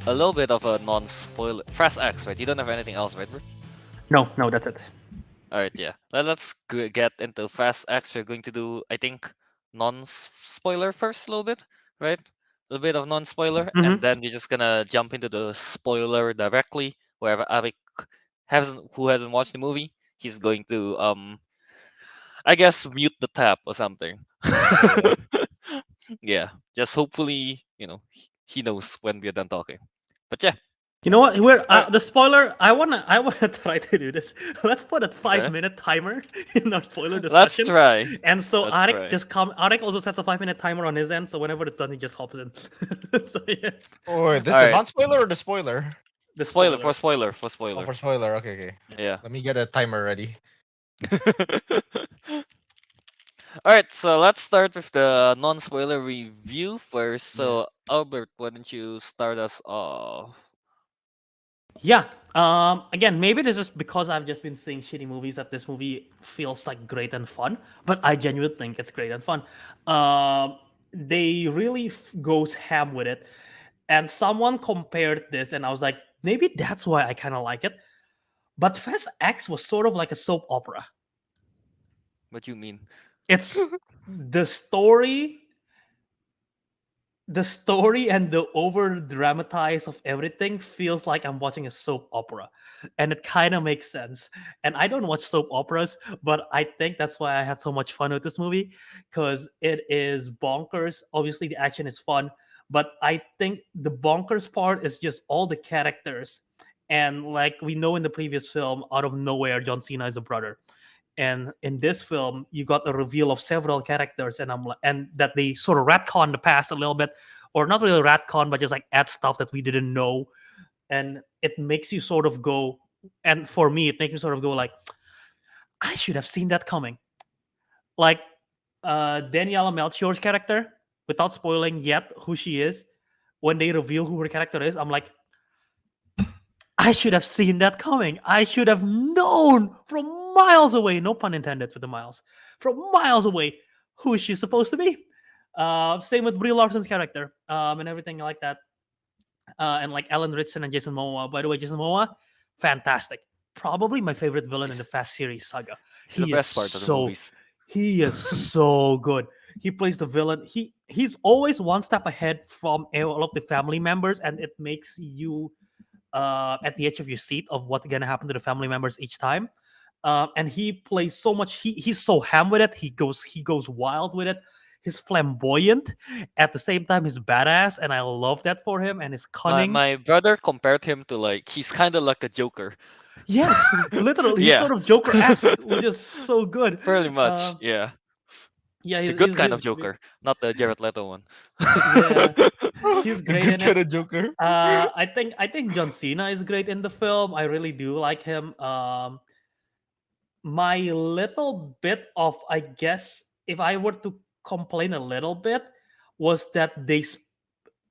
a little bit of a non-spoiler. Fast X, right? You don't have anything else, right, bro? No, that's it. All right, yeah. Let's get into Fast X. We're going to do, I think, non-spoiler first, a little bit, right? A little bit of non-spoiler, and Mm-hmm. then we're just gonna jump into the spoiler directly. Wherever Ariq who hasn't watched the movie, he's going to I guess mute the tap or something. Yeah. Yeah, just hopefully, he knows when we're done talking. But yeah, You know what? We're all right, the spoiler. I wanna try to do this. Let's put a five okay, minute timer in our spoiler let's discussion. try. And so Let's Arik try. just come. Arik also sets a 5 minute timer on his end. So whenever it's done, he just hops in. So yeah, Or this All the right, non-spoiler or the spoiler? the spoiler for spoiler. spoiler for Oh, spoiler. for spoiler. Okay, okay. Yeah. Let me get a timer ready. All right, so let's start with the non-spoiler review first. Yeah. So Albert, why don't you start us off? Yeah. Again, maybe this is because I've just been seeing shitty movies that this movie feels like great and fun, but I genuinely think it's great and fun. They really goes ham with it, and someone compared this, and I was like, maybe that's why I kind of like it. But Fast X was sort of like a soap opera. What you mean? It's the story and the over dramatize of everything feels like I'm watching a soap opera, and it kind of makes sense. And I don't watch soap operas, but I think that's why I had so much fun with this movie, because it is bonkers. Obviously the action is fun, but I think the bonkers part is just all the characters. And like we know in the previous film, out of nowhere John Cena is a brother, and in this film you got a reveal of several characters, and I'm like, and that they sort of retcon the past a little bit, or not really retcon but just like add stuff that we didn't know. And it makes you sort of go, and for me it makes me sort of go like, I should have seen that coming. Like Daniela Melchior's character, without spoiling yet who she is, when they reveal who her character is, I'm like, I should have seen that coming. I should have known from miles away, no pun intended for the miles, from miles away, who she's supposed to be. Same with Brie Larson's character, and everything like that. And like Alan Ritchson and Jason Momoa. By the way, Jason Momoa, fantastic. Probably my favorite villain in the He's, Fast series saga. he's the best part of the movies. He is so good. He plays the villain. He's always one step ahead from all of the family members, and it makes you at the edge of your seat of what's gonna happen to the family members each time. And he plays so much. He's so ham with it. He goes wild with it. He's flamboyant at the same time. He's badass, and I love that for him. And his My cunning. my brother compared him to like he's kind of like a Joker. Yes, literally, he's Yeah, sort of Joker-esque, which is so good. fairly much. Uh, Yeah, yeah, the he's, good he's, kind of he's Joker, not the Jared Leto one. yeah, he's The great good in it. kind of Joker. I think John Cena is great in the film. I really do like him. My little bit of, I guess, if I were to complain a little bit, was that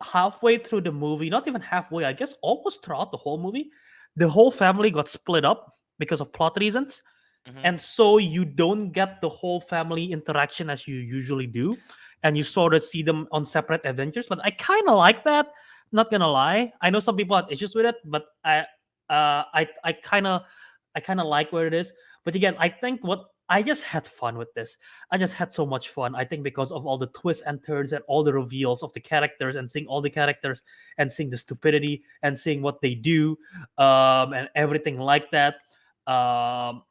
halfway through the movie, not even halfway, I guess almost throughout the whole movie, the whole family got split up because of plot reasons. Hmm. And so you don't get the whole family interaction as you usually do, and you sort of see them on separate adventures. But I kind of like that, not gonna lie. I know some people have issues with it, but I kind of like where it is. But again, I think what I just had fun with this. I just had so much fun. I think because of all the twists and turns and all the reveals of the characters, and seeing all the characters and seeing the stupidity and seeing what they do, and everything like that. Um,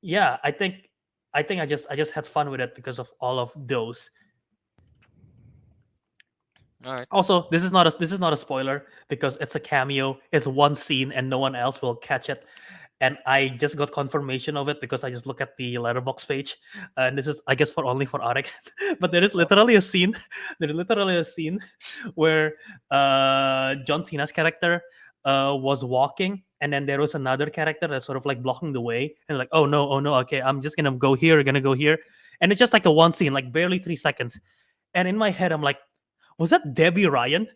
yeah, I think I just had fun with it because of all of those. All right. Also, this is not a spoiler because it's a cameo. It's one scene and no one else will catch it. And I just got confirmation of it because I just look at the letterbox page, and this is, I guess, for only for Arik. But there is literally a scene. There is literally a scene where John Cena's character was walking, and then there was another character that's sort of like blocking the way, and like, oh no, okay, I'm just gonna go here, gonna go here, and it's just like a one scene, like barely 3 seconds. And in my head, I'm like, was that Debbie Ryan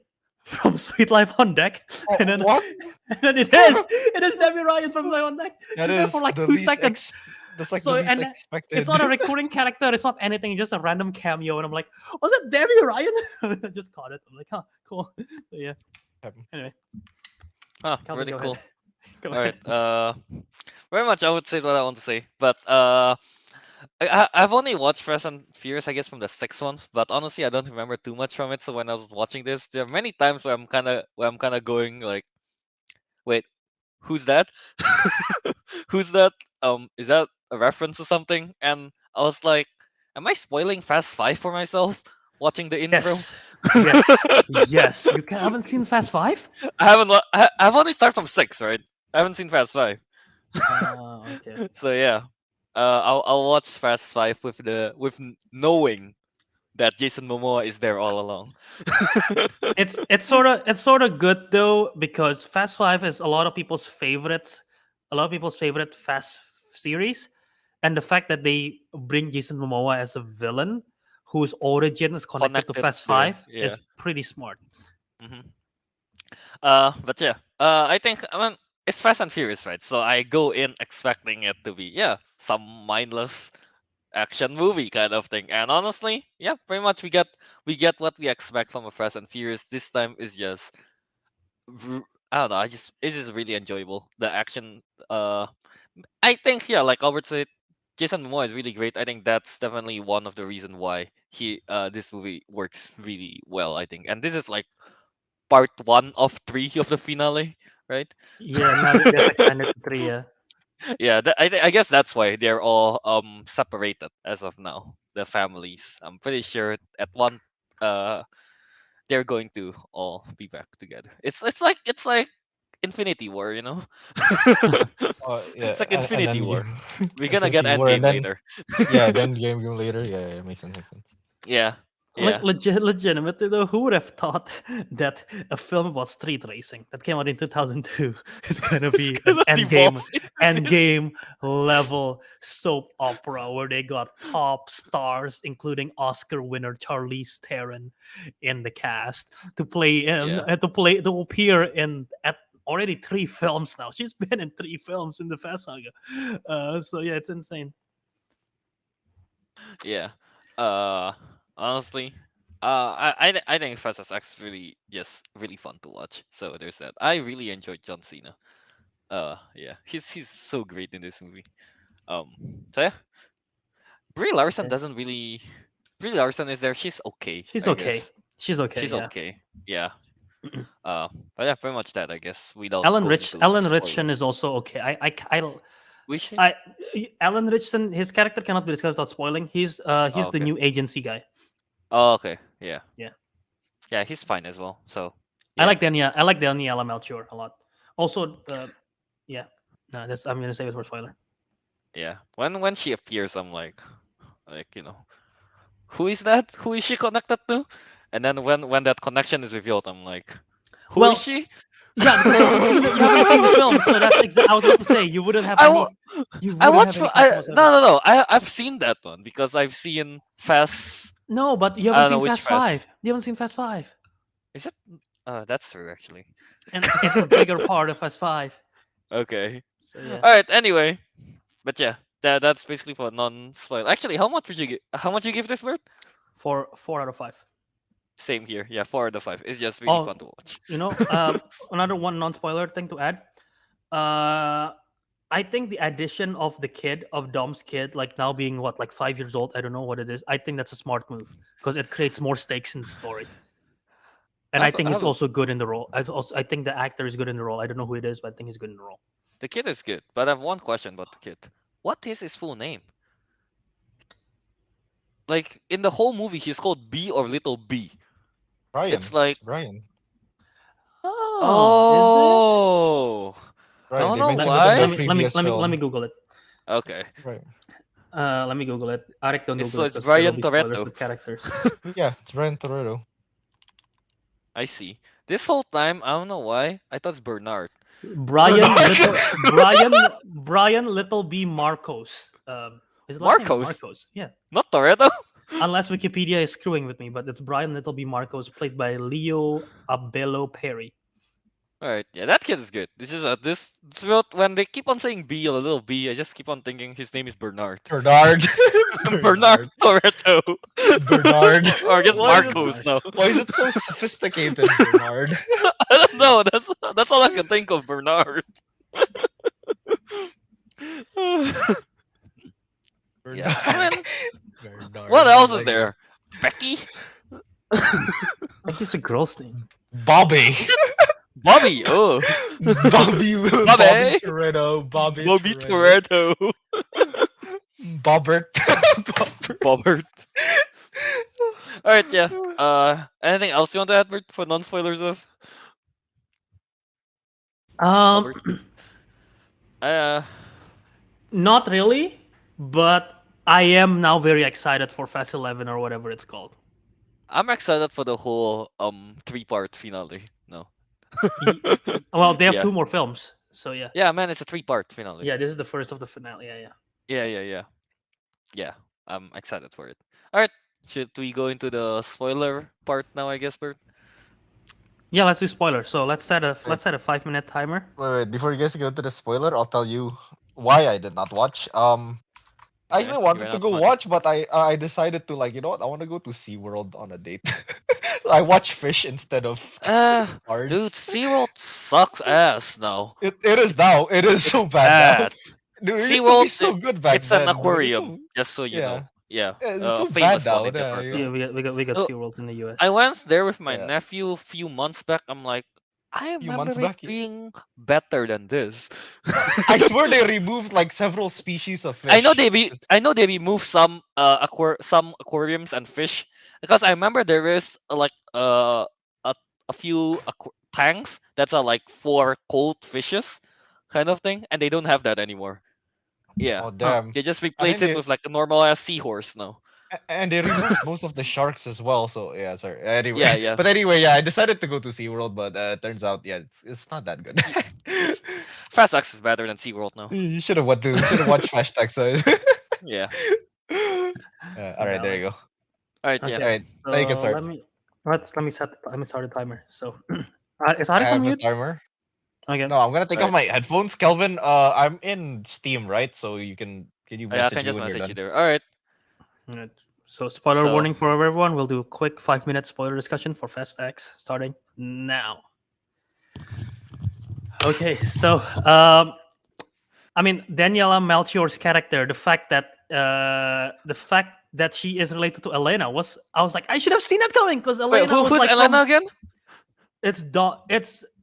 from Sweet Life on Deck? Oh, And then, what? and then it is Debbie Ryan from Life on Deck. That She's there is for like the 2 seconds. That's like So, the least and expected. it's not a recurring character. It's not anything. It's just a random cameo. And I'm like, was it Debbie Ryan? I just caught it. I'm like, huh, cool. So, yeah. Anyway, Calvin, Really go ahead. cool. Go All right. ahead. Very much I would say what I want to say, but I've only watched Fast and Furious, I guess, from the sixth one, but honestly, I don't remember too much from it. So when I was watching this, there are many times where I'm kind of going like, wait, who's that? Who's that? Is that a reference to something? And I was like, am I spoiling Fast Five for myself watching the intro? Yes, yes, yes. You haven't seen Fast Five? I've only started from six, right? I haven't seen Fast Five. Okay. So yeah, I'll watch Fast Five with knowing that Jason Momoa is there all along. It's sort of good though because Fast Five is a lot of people's favorite series, and the fact that they bring Jason Momoa as a villain whose origin is connected to Connected Fast there, Five yeah. is pretty smart. hmm but yeah, I think I mean it's Fast and Furious, right? So I go in expecting it to be some mindless action movie kind of thing, and honestly, yeah, pretty much we get what we expect from a Fast and Furious. This time is just I don't know. It's just really enjoyable. The action, I think like Albert said, Jason Momoa is really great. I think that's definitely one of the reason why this movie works really well. I think, and this is like part one of three of the finale, right? Yeah, now they've extended to three. Yeah. Yeah, I guess that's why they're all separated as of now. The families. I'm pretty sure at one uh they're going to all be back together. It's like Infinity War, you know? Yeah, It's like and Infinity then War. We're gonna get Infinity War, and Endgame then later. then game later. Yeah, makes sense, makes sense. Yeah. Like Yeah. legitimately though, who would have thought that a film about street racing that came out in 2002 is gonna It's be an gonna evolve into this. endgame level soap opera where they got top stars, including Oscar winner Charlize Theron, in the cast to play in Yeah. to appear in at already three films now. She's been in three films in the Fast Saga. So yeah, it's insane. Yeah. Uh honestly. I think Fast as X really just really fun to watch. So there's that. I really enjoyed John Cena. Yeah. He's so great in this movie. Um so yeah. Brie Larson Yeah. doesn't really Brie Larson is there. She's okay, She's I okay. guess. She's okay. She's Yeah. okay. Yeah. But yeah, pretty much that I guess without going to Alan spoiler. Richson is also okay. We should. I Alan Richson, his character cannot be discussed without spoiling. Oh, He's the okay. new agency guy. Oh, okay. Yeah. Yeah. Yeah, he's fine as well. So I yeah, like Daniela Melchior a lot. Also, yeah. No, that's I'm gonna save it for spoiler. yeah. When she appears, I'm like who is that? Who is she connected to? And then when that connection is revealed, I'm like, who is Well, she? yeah, because you haven't seen the film, so that's I was about to say you wouldn't have I wa- any connection whatsoever. no. I've seen that one because I've seen Fast. No, but you I haven't don't know seen which Fast Fast. Five. You haven't seen Fast Five, Is it? That's true actually. and it's a bigger part of Fast Five. Okay. So yeah, All right. Anyway, but yeah, that's basically for non-spoil. Actually, how much you give this bird? 4 out of 5. Same here. Yeah, 4 out of 5. It's just really Oh, fun to watch. another one non-spoiler thing to add. I think the addition of the kid of Dom's kid, like now being what, like 5 years old. I don't know what it is. I think that's a smart move because it creates more stakes in the story. And I think I he's have a, also good in the role. I think the actor is good in the role. I don't know who it is, but I think he's good in the role. the kid is good, but I have one question about the kid. What is his full name? Like in the whole movie, he's called B or Little B. Brian, It's like, it's Brian. Oh, is it? oh, I Brian. don't They know mentioned it in the why. previous Let me film. Google it. Okay, Right. Let me Google it. Ariq, don't it's Google so it it's because there will Brian be spoilers Toretto. with characters. Yeah, it's Brian Toretto. I see. This whole time, I don't know why. I thought it's Bernard. Bernard. Brian Little B Marcos. His last name is Marcos, Marcos. Yeah. not Toretto. Unless Wikipedia is screwing with me, but it's Brian Little B Marcos, played by Leo Abello Perry. All right, yeah, that kid is good. This is when they keep on saying B, a little B, I just keep on thinking his name is Bernard. Bernard. Bernard Bernard. Toretto. Bernard. Or I guess Why is it Marcos. so, No, why is it so sophisticated, Bernard? I don't know. That's all I can think of. Bernard. Yeah, I mean, Bernard. what I else is like it. there? Becky, Like it's a girl's name. Bobby. Bobby. Oh, Bobby. Bobby Bobby, Toretto. Bobby Bobby Toretto. Toretto. Bobbert. Bobbert. Bobbert. All right, yeah. Anything else you want to add Bert, for non-spoilers of Um, Bobbert? Uh, not really, but I am now very excited for Fast 11 or whatever it's called. I'm excited for the whole 3-part finale. No. Well, they have Yeah. 2 more films, so yeah. Yeah, man, it's a 3-part finale. Yeah, this is the first of the finale. Yeah. Yeah, I'm excited for it. All right, should we go into the spoiler part now? I guess, Bert. Yeah, let's do spoilers. So let's set a 5-minute timer. Wait. Before you guys go to the spoiler, I'll tell you why I did not watch. I Okay, actually you wanted ran to out go of money. watch, but I decided to, like, you know what? I want to go to SeaWorld on a date. I watch fish instead of cars. Dude, SeaWorld sucks ass now. It is now. It is so bad now. Bad. Dude, it used to be SeaWorld, so good back it's then. an but it's aquarium, so- just so you know. Yeah, It's so famous bad one now. in Japan. Yeah, Yeah, we got Oh, SeaWorlds in the US. I went there with my Yeah. nephew a few months back. I'm like, I Few remember months it back, being better than this. I swear they removed like several species of fish. I know they removed some some aquariums and fish, because I remember there is like a few tanks that's like for cold fishes kind of thing, and they don't have that anymore. Yeah. Oh damn! They just And replace then it with like a normal ass seahorse now. and they removed most of the sharks as well. So yeah, sorry. Anyway, Yeah. but anyway, yeah, I decided to go to SeaWorld, but turns out, yeah, it's not that good. It's Fast X is better than SeaWorld now. You should have watched Hashtag. So. Yeah. All right, there you go. All right, Okay, yeah. All right, now you can so start. let me start the timer. So is I Ariq on have a mute? timer. Okay. No, I'm gonna take off Alright. my headphones, Kelvin. I'm in Steam, right? So you can you Yeah, I message can you just when you're message you done? there. All right. Alright. So spoiler So- warning for everyone. We'll do a quick 5-minute spoiler discussion for Fast X starting now. Okay, so I mean Daniela Melchior's character, the fact that she is related to Elena I was like, I should have seen that coming, because Elena Wait, was who's like Elena again? it's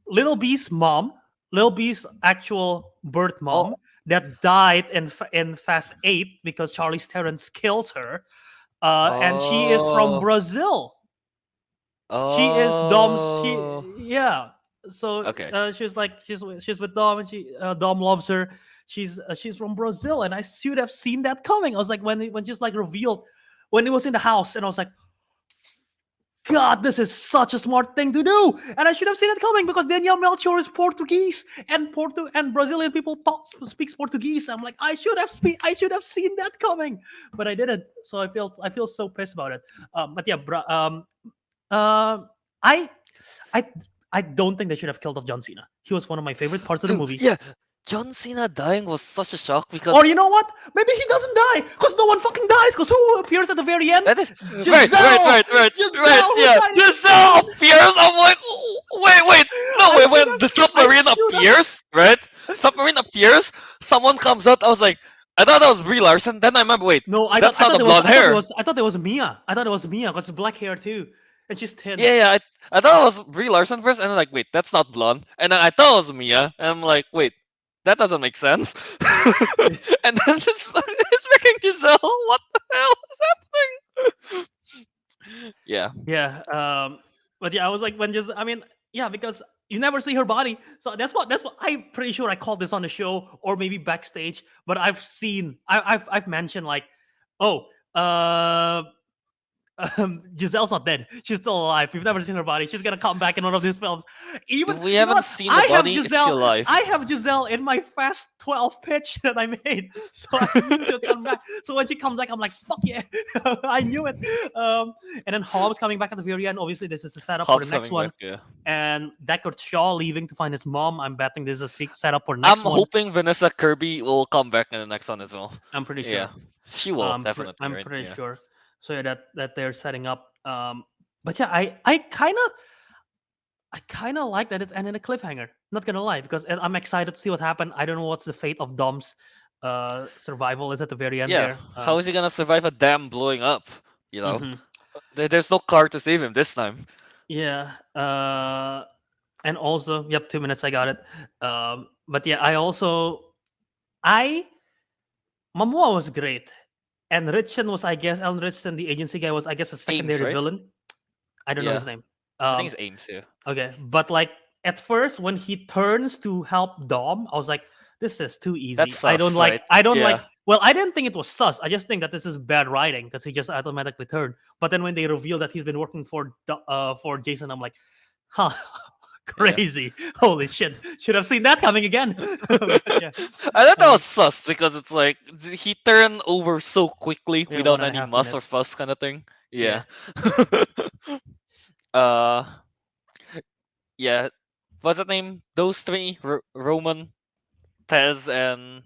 Little B's mom, Little B's actual birth mom Oh. that died in Fast 8 because Charlize Theron kills her. And she is from Brazil. She is Dom's. Yeah. So Okay. she's with Dom, and Dom loves her. She's from Brazil, and I should have seen that coming. I was like, when she's like revealed when it was in the house, and I was like, God, this is such a smart thing to do, and I should have seen it coming, because Danielle Melchior is Portuguese, and Brazilian people speaks Portuguese. I'm like, I should have seen that coming, but I didn't. So I feel so pissed about it. But yeah, I don't think they should have killed off John Cena. He was one of my favorite parts of the Dude, movie. Yeah, John Cena dying was such a shock because Or you know what? Maybe he doesn't die, because no one fucking dies. Because who appears at the very end? that is Giselle! right. Giselle, Yeah, who died- Giselle appears. I'm like, wait, no, I wait, when should've- the submarine I should've- appears, right? Submarine appears, someone comes out. I was like, I thought that was Brie Larson. Then I remember, wait, No, that's not the blonde hair. I thought there was Mia. I thought it was Mia, because it's black hair too, and she's thin. Yeah, I thought it was Brie Larson first, and I'm like, wait, that's not blonde. And then I thought it was Mia, and I'm like, wait, that doesn't make sense. And then it's freaking Giselle. What the hell is happening? Yeah, Yeah. But yeah, I was like, because you never see her body, so that's what I'm pretty sure I called this on the show or maybe backstage. But I've mentioned like, oh, Giselle's not dead. She's still alive. We've never seen her body. She's gonna come back in one of these films. Even If we you know haven't what? seen the body, is she alive? I have Giselle in my Fast 12 pitch that I made, so I knew she was coming back. So when she comes back, I'm like, fuck yeah, I knew it. And then Hobbs coming back at the very end. Obviously, this is the setup Hobbs for the next coming one. back, yeah. And Deckard Shaw leaving to find his mom. I'm betting this is a setup for next I'm one. hoping Vanessa Kirby will come back in the next one as well. I'm pretty sure. Yeah, she will definitely. I'm right? pretty Yeah. sure. So yeah, that they're setting up. But yeah, I kind of like that it's ending a cliffhanger. Not gonna lie, because I'm excited to see what happened. I don't know what's the fate of Dom's survival is at the very end Yeah, there. how is he gonna survive a dam blowing up? You know, Mhm. there's no car to save him this time. Yeah. And also, yep, 2 minutes. I got it. But yeah, I Momoa was great, and Richardson was, I guess, Alan Richardson, the agency guy, was, I guess, a secondary right? villain. I don't know Yeah. his name. I think it's Ames. Yeah. Okay, but like at first when he turns to help Dom, I was like, this is too easy. That's I don't sus, like. right? I don't like. Yeah. Well, I didn't think it was sus. I just think that this is bad writing because he just automatically turned. But then when they reveal that he's been working for Jason, I'm like, huh, crazy. Holy shit! Should have seen that coming again. But yeah, I thought that was sus because it's like he turned over so quickly Yeah, without 1.5 any muss or minutes. fuss kind of thing. Yeah. Yeah. uh, yeah. What's that name? Those three: Roman, Tez, and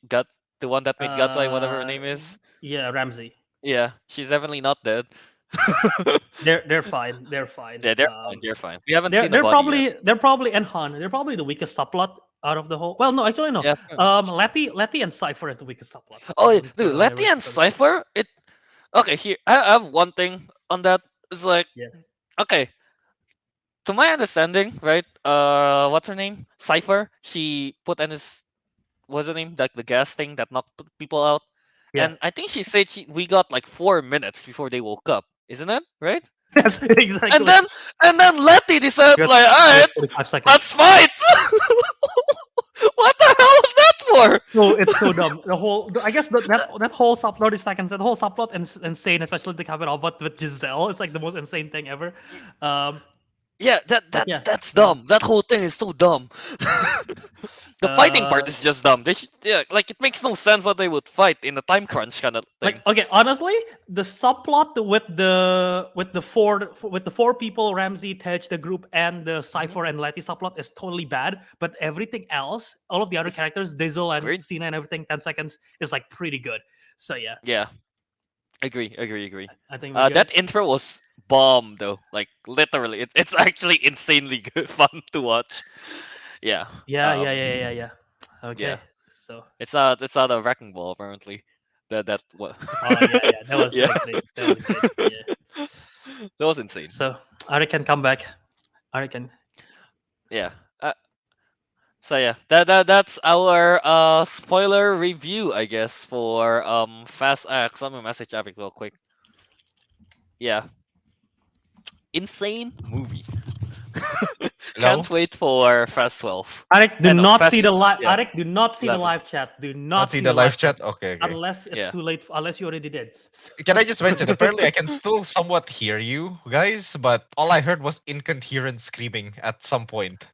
got the one that made Gatsai, whatever her name is. Yeah, Ramsey. Yeah, she's definitely not dead. They're fine. They're fine. Yeah, they're fine. They're fine. We haven't They're seen the they're body probably yet. they're probably and Han. They're probably the weakest subplot out of the whole. Well, no, actually no. Yeah. Letty and Cypher is the weakest subplot. Oh, yeah, Put it dude, on Letty my and list. Cypher. Okay. Here, I have one thing on that. It's like, Yeah. okay. To my understanding, right? What's her name? Cypher. She put in his what's her name? Like the gas thing that knocked people out. Yeah. And I think she said we got like 4 minutes before they woke up, isn't it? Right? Yes, exactly. And then Letty decided You got- like, all right, 45 seconds. let's fight. What the hell was that for? No, it's so dumb. I guess that whole subplot, 30 seconds, that whole subplot is insane, especially to cap it off. But with Giselle, it's like the most insane thing ever. Yeah, that's dumb. That whole thing is so dumb. The fighting part is just dumb. Like it makes no sense what they would fight in a time crunch kind of thing. Like, okay, honestly, the subplot with the four people, Ramsey, Tej, the group, and the Cypher and Letty subplot is totally bad. But everything else, all of the other characters, Dizzle and Agreed. Cena and everything, 10 seconds is like pretty good. So yeah. Yeah. Agree. I think That intro was bomb though. Like literally, it's actually insanely good, fun to watch. Yeah. Yeah. Okay. Yeah. So. It's not a wrecking ball apparently. That what? Oh yeah. That was Yeah. great. That was great. Yeah. That was insane. So Ariq can come back. Ariq can. Yeah. So yeah, that's our spoiler review, I guess, for Fast X. Let me message Ariq real quick. Yeah. Insane movie. Can't wait for Fast 12. Ariq, do not see the live. yeah. Ariq, do not see the 11. live chat. Do Not not see the live chat? Okay. unless it's Yeah. too late. Unless you already did. Can I just mention, apparently I can still somewhat hear you guys, but all I heard was incoherent screaming at some point.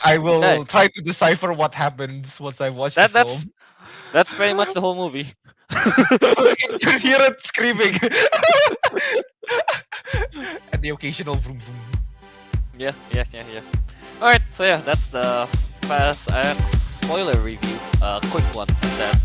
I will Okay. try to decipher what happens once I watch the film. That's pretty much the whole movie. Incoherent screaming. And the occasional vroom vroom. Yeah. Alright, so yeah, that's the Fast X spoiler review. Quick one at that.